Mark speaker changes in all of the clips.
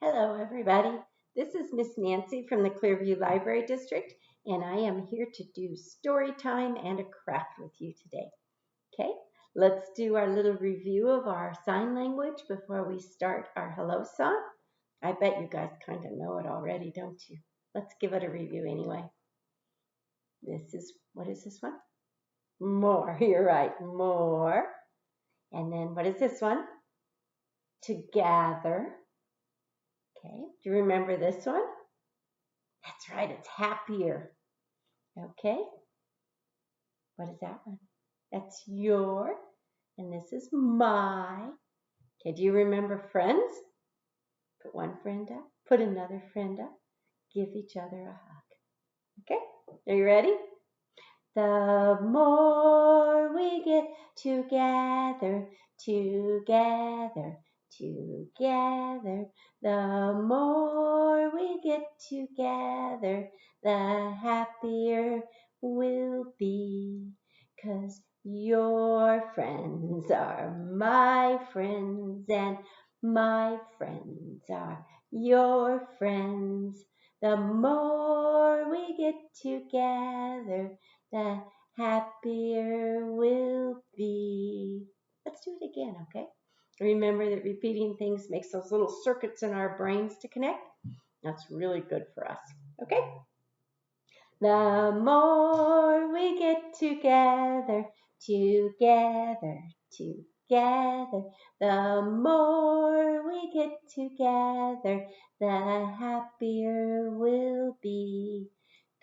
Speaker 1: Hello, everybody. This is Miss Nancy from the Clearview Library District, and I am here to do story time and a craft with you today. Okay, let's do our little review of our sign language before we start our hello song. I bet you guys kind of know it already, don't you? Let's give it a review anyway. What is this one? More, you're right, more. And then what is this one? Together. Okay, do you remember this one? That's right, it's happier. Okay, what is that one? That's your, and this is my. Okay, do you remember friends? Put one friend up, put another friend up, give each other a hug. Okay, are you ready? The more we get together, together, together, the more we get together, the happier we'll be. 'Cause your friends are my friends and my friends are your friends. The more we get together, the happier we'll be. Let's do it again, okay? Remember that repeating things makes those little circuits in our brains to connect. That's really good for us, okay? The more we get together, together, together, the more we get together, the happier we'll be.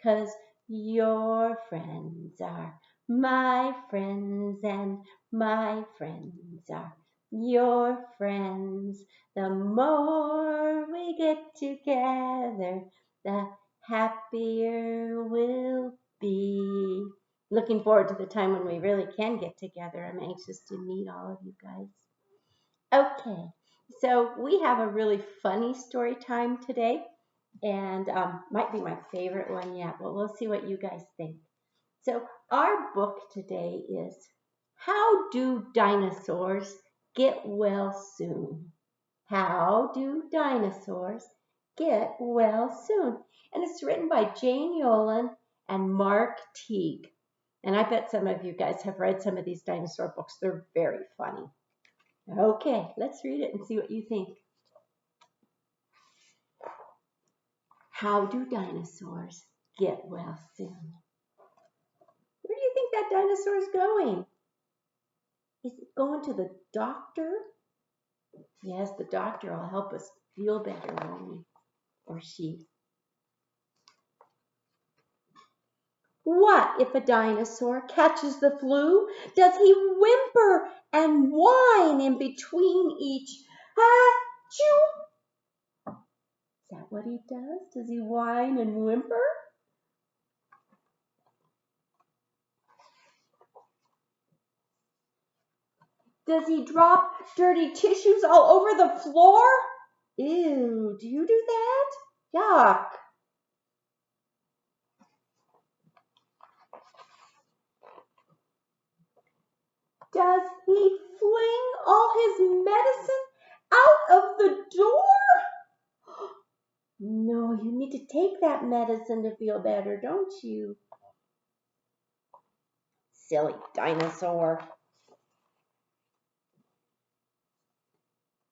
Speaker 1: 'Cause your friends are my friends and my friends are your friends. The more we get together, the happier we'll be. Looking forward to the time when we really can get together. I'm anxious to meet all of you guys. Okay, so we have a really funny story time today, and might be my favorite one yet, but we'll see what you guys think. So our book today is How Do Dinosaurs Get Well Soon? How Do Dinosaurs Get Well Soon? And it's written by Jane Yolen and Mark Teague. And I bet some of you guys have read some of these dinosaur books. They're very funny. Okay, let's read it and see what you think. How do dinosaurs get well soon? Where do you think that dinosaur is going? Is it going to the doctor? Yes, the doctor will help us feel better, won't he? Or she. What if a dinosaur catches the flu? Does he whimper and whine in between each achoo? Is that what he does? Does he whine and whimper? Does he drop dirty tissues all over the floor? Ew, do you do that? Yuck. Does he fling all his medicine out of the door? No, you need to take that medicine to feel better, don't you? Silly dinosaur.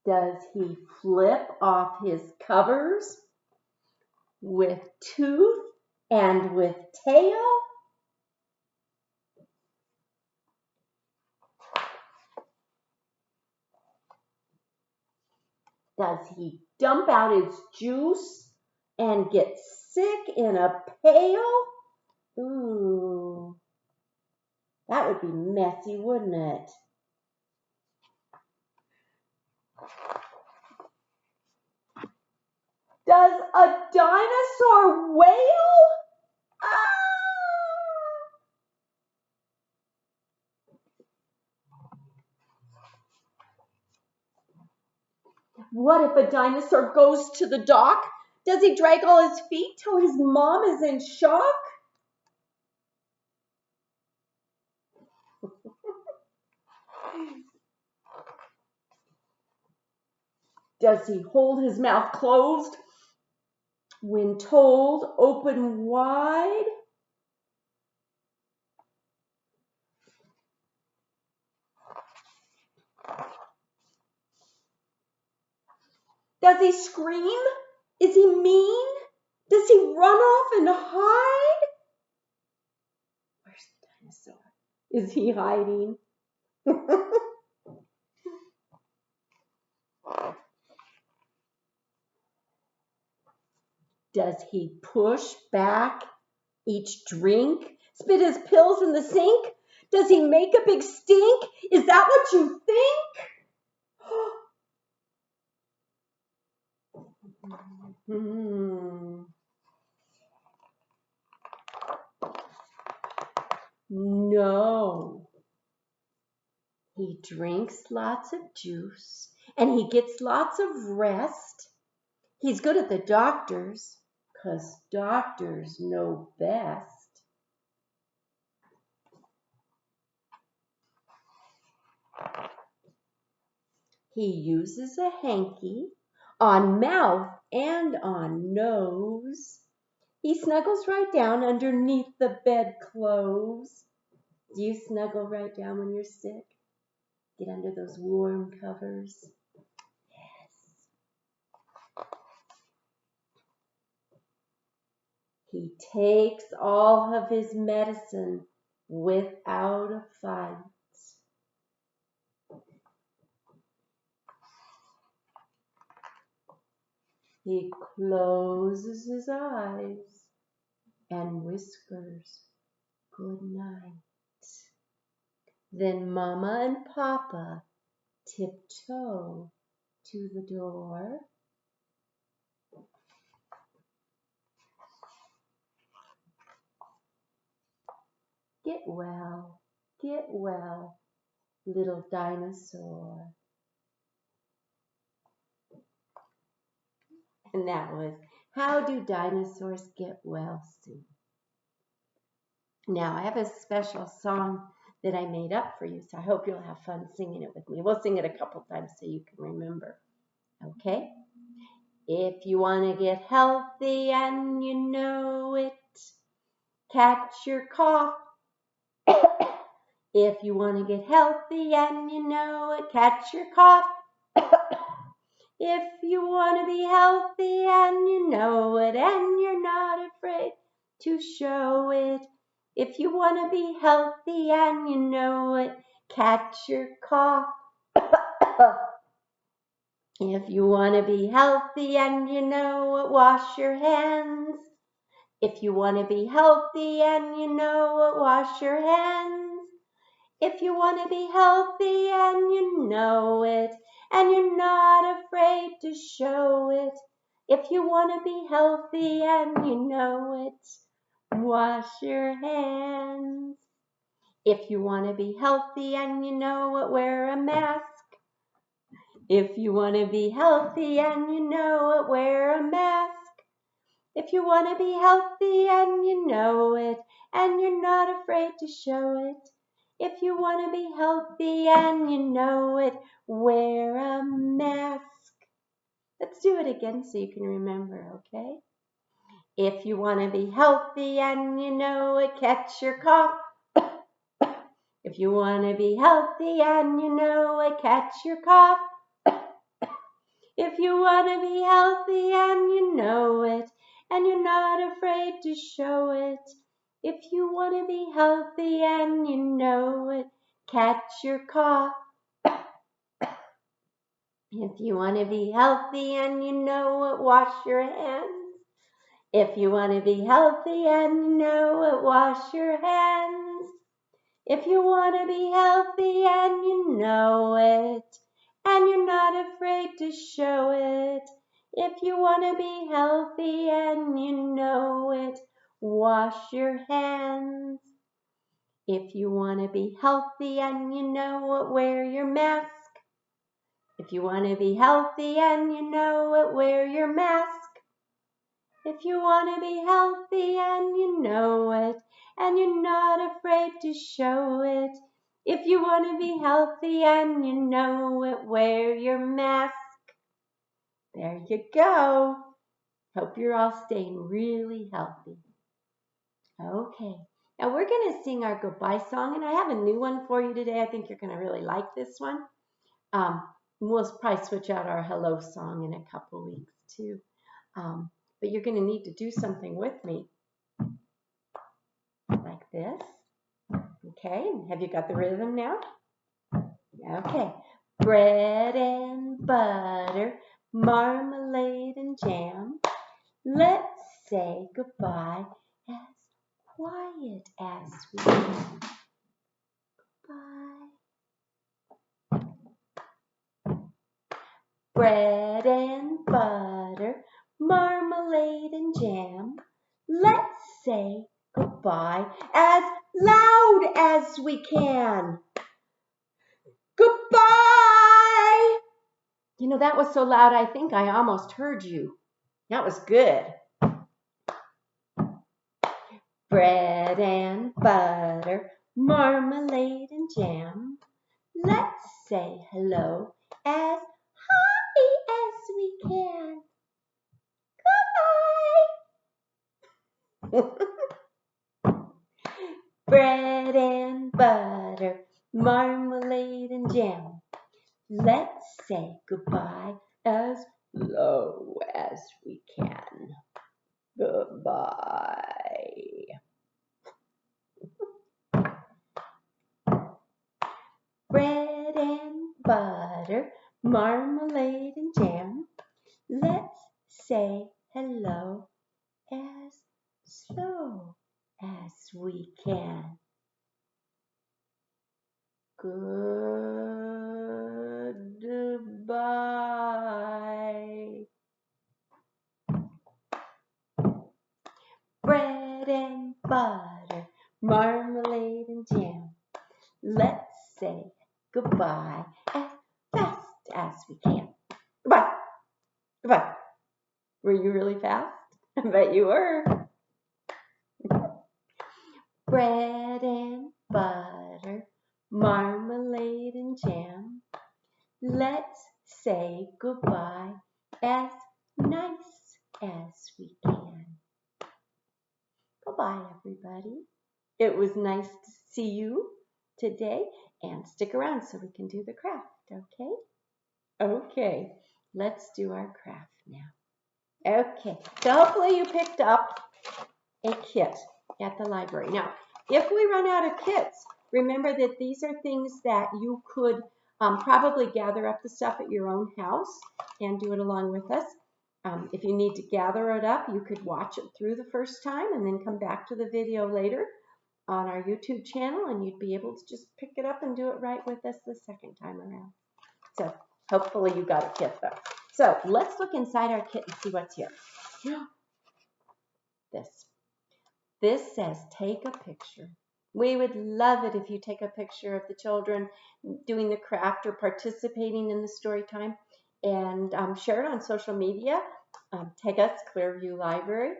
Speaker 1: Does he flip off his covers with tooth and with tail? Does he dump out his juice and get sick in a pail? Ooh, that would be messy, wouldn't it? Does a dinosaur wail? Ah! What if a dinosaur goes to the dock? Does he drag all his feet till his mom is in shock? Does he hold his mouth closed? When told, open wide? Does he scream? Is he mean? Does he run off and hide? Where's the dinosaur? Is he hiding? Does he push back each drink? Spit his pills in the sink? Does he make a big stink? Is that what you think? No. He drinks lots of juice and he gets lots of rest. He's good at the doctors, 'cause doctors know best. He uses a hanky on mouth and on nose. He snuggles right down underneath the bedclothes. Do you snuggle right down when you're sick? Get under those warm covers? Yes. He takes all of his medicine without a fight. He closes his eyes and whispers good night. Then Mama and Papa tiptoe to the door. Get well, little dinosaur. And that was How Do Dinosaurs Get Well Soon? Now, I have a special song that I made up for you, so I hope you'll have fun singing it with me. We'll sing it a couple times so you can remember. Okay? If you want to get healthy and you know it, catch your cough. If you want to get healthy and you know it, catch your cough. If you want to be healthy and you know it and you're not afraid to show it. If you want to be healthy and you know it, catch your cough. If you want to be healthy and you know it, wash your hands. If you want to be healthy and you know it, wash your hands. If you want to be healthy and you know it, and you're not afraid to show it. If you want to be healthy and you know it, wash your hands. If you want to be healthy and you know it, wear a mask. If you want to be healthy and you know it, wear a mask. If you want to be healthy and you know it, and you're not afraid to show it. If you want to be healthy and you know it, wear a mask. Let's do it again so you can remember, okay? If you want to be healthy and you know it, catch your cough. If you want to be healthy and you know it, catch your cough. If you want to be healthy and you know it, and you're not afraid to show it. If you want to be healthy and you know it, catch your cough. If you want to be healthy and you know it, wash your hands. If you want to be healthy and you know it, wash your hands. If you want to be healthy and you know it, and you're not afraid to show it. If you want to be healthy and you know it, wash your hands. If you want to be healthy and you know it, wear your mask. If you want to be healthy and you know it, wear your mask. If you want to be healthy and you know it, and you're not afraid to show it. If you want to be healthy and you know it, wear your mask. There you go. Hope you're all staying really healthy. Okay. Now we're going to sing our goodbye song, and I have a new one for you today. I think you're going to really like this one. We'll probably switch out our hello song in a couple weeks too. But you're going to need to do something with me. Like this. Okay. Have you got the rhythm now? Okay. Bread and butter, marmalade and jam. Let's say goodbye as quiet as we can. Bye. Bread and butter, marmalade and jam. Let's say goodbye as loud as we can. Goodbye! You know, that was so loud I think I almost heard you. That was good. Bread and butter, marmalade and jam. Let's say hello as happy as we can. Goodbye! Bread and butter, marmalade and jam. Let's say goodbye as low as we can. Goodbye. Bread and butter, marmalade and jam. Let's say hello as slow as we can. Goodbye. Bread and butter, marmalade and jam. Let's say goodbye as fast as we can. Goodbye. Goodbye. Were you really fast? I bet you were. Bread and butter, marmalade and jam. Let's say goodbye as nice as we can. Goodbye, everybody. It was nice to see you today, and stick around so we can do the craft, okay? Okay, let's do our craft now. Okay, so hopefully you picked up a kit at the library. Now, if we run out of kits, remember that these are things that you could probably gather up the stuff at your own house and do it along with us. If you need to gather it up, you could watch it through the first time and then come back to the video later on our YouTube channel, and you'd be able to just pick it up and do it right with us the second time around. So hopefully you got a kit though. So let's look inside our kit and see what's here. This says take a picture. We would love it if you take a picture of the children doing the craft or participating in the story time, and share it on social media. Tag us, Clearview Library.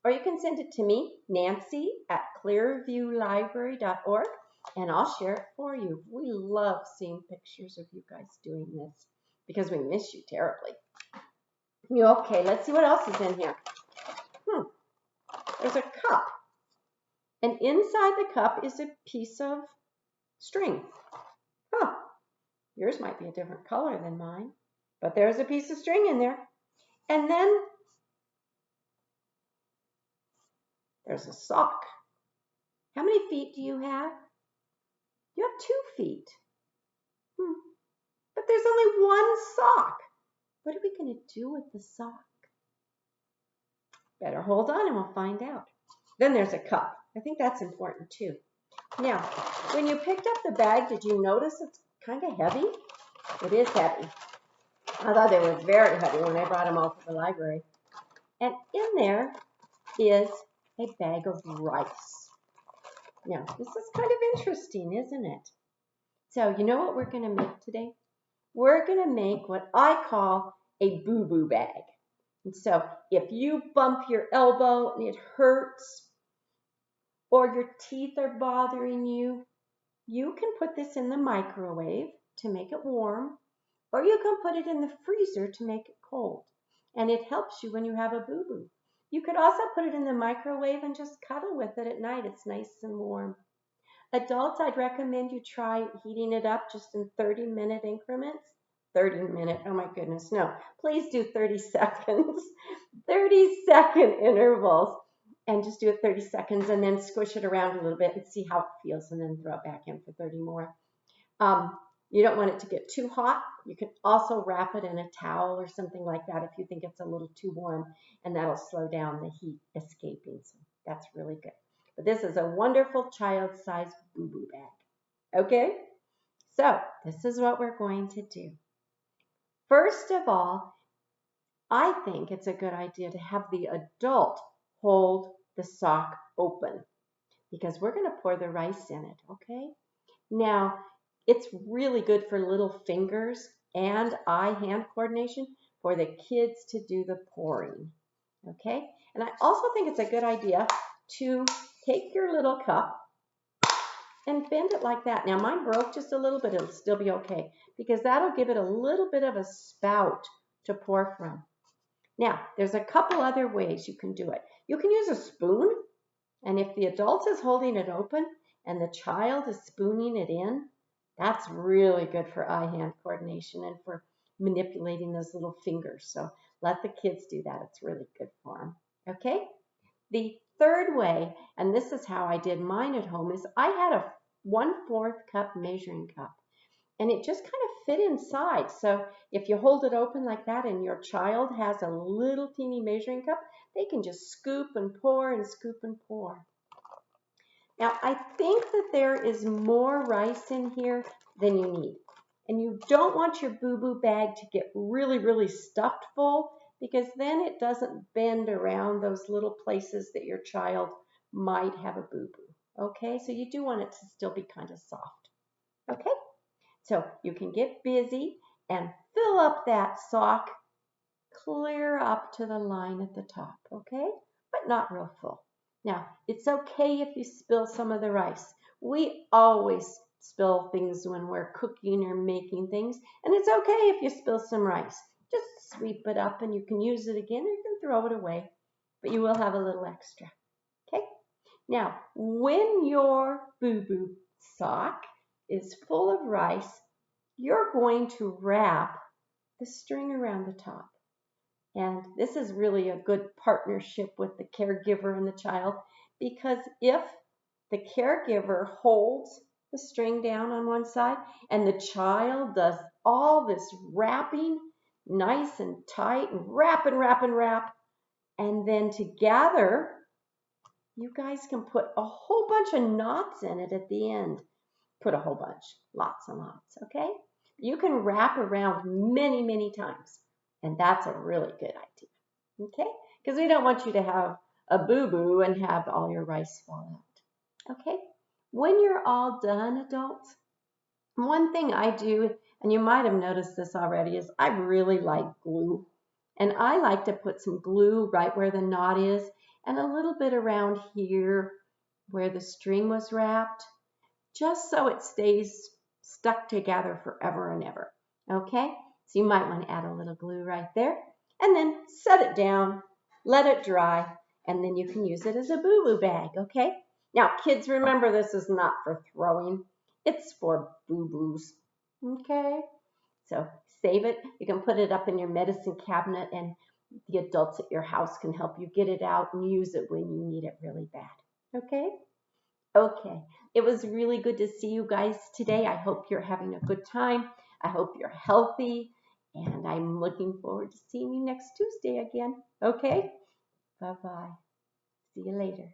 Speaker 1: Or you can send it to me, Nancy, at clearviewlibrary.org, and I'll share it for you. We love seeing pictures of you guys doing this because we miss you terribly. Okay, let's see what else is in here. There's a cup. And inside the cup is a piece of string. Yours might be a different color than mine, but there's a piece of string in there. And then there's a sock. How many feet do you have? You have 2 feet. But there's only one sock. What are we going to do with the sock? Better hold on and we'll find out. Then there's a cup. I think that's important too. Now, when you picked up the bag, did you notice it's kind of heavy? It is heavy. I thought they were very heavy when I brought them all to the library. And in there is a bag of rice. Now, this is kind of interesting, isn't it? So, you know what we're going to make today? We're going to make what I call a boo-boo bag. And so, if you bump your elbow and it hurts, or your teeth are bothering you, you can put this in the microwave to make it warm, Or you can put it in the freezer to make it cold. And it helps you when you have a boo-boo. You could also put it in the microwave and just cuddle with it at night. It's nice and warm. Adults, I'd recommend you try heating it up just in 30-minute increments. 30-minute, oh my goodness, no. Please do 30 seconds. 30-second intervals. And just do it 30 seconds and then squish it around a little bit and see how it feels and then throw it back in for 30 more. You don't want it to get too hot. You can also wrap it in a towel or something like that if you think it's a little too warm, and that'll slow down the heat escaping. So that's really good. But this is a wonderful child-sized boo-boo bag. Okay? So this is what we're going to do. First of all, I think it's a good idea to have the adult hold the sock open because we're going to pour the rice in it, okay? Now, it's really good for little fingers and eye-hand coordination for the kids to do the pouring, okay? And I also think it's a good idea to take your little cup and bend it like that. Now, mine broke just a little bit. It'll still be okay because that'll give it a little bit of a spout to pour from. Now, there's a couple other ways you can do it. You can use a spoon, and if the adult is holding it open and the child is spooning it in, that's really good for eye-hand coordination and for manipulating those little fingers. So let the kids do that. It's really good for them. Okay? The third way, and this is how I did mine at home, is I had a 1/4 cup measuring cup. And it just kind of fit inside. So if you hold it open like that and your child has a little teeny measuring cup, they can just scoop and pour and scoop and pour. Now, I think that there is more rice in here than you need. And you don't want your boo-boo bag to get really, really stuffed full because then it doesn't bend around those little places that your child might have a boo-boo. Okay, so you do want it to still be kind of soft. Okay, so you can get busy and fill up that sock clear up to the line at the top, okay? But not real full. Now, it's okay if you spill some of the rice. We always spill things when we're cooking or making things, and it's okay if you spill some rice. Just sweep it up and you can use it again or you can throw it away, but you will have a little extra, okay? Now, when your boo-boo sock is full of rice, you're going to wrap the string around the top. And this is really a good partnership with the caregiver and the child because if the caregiver holds the string down on one side and the child does all this wrapping nice and tight and wrap and wrap and wrap, and then together you guys can put a whole bunch of knots in it at the end. Put a whole bunch, lots and lots, okay? You can wrap around many, many times. And that's a really good idea, okay? Because we don't want you to have a boo-boo and have all your rice fall out, okay? When you're all done, adults, one thing I do, and you might have noticed this already, is I really like glue. And I like to put some glue right where the knot is and a little bit around here where the string was wrapped, just so it stays stuck together forever and ever, okay? So you might want to add a little glue right there and then set it down, let it dry, and then you can use it as a boo-boo bag, okay? Now, kids, remember this is not for throwing. It's for boo-boos, okay? So save it. You can put it up in your medicine cabinet and the adults at your house can help you get it out and use it when you need it really bad, okay? Okay, it was really good to see you guys today. I hope you're having a good time. I hope you're healthy. And I'm looking forward to seeing you next Tuesday again. Okay? Bye-bye. See you later.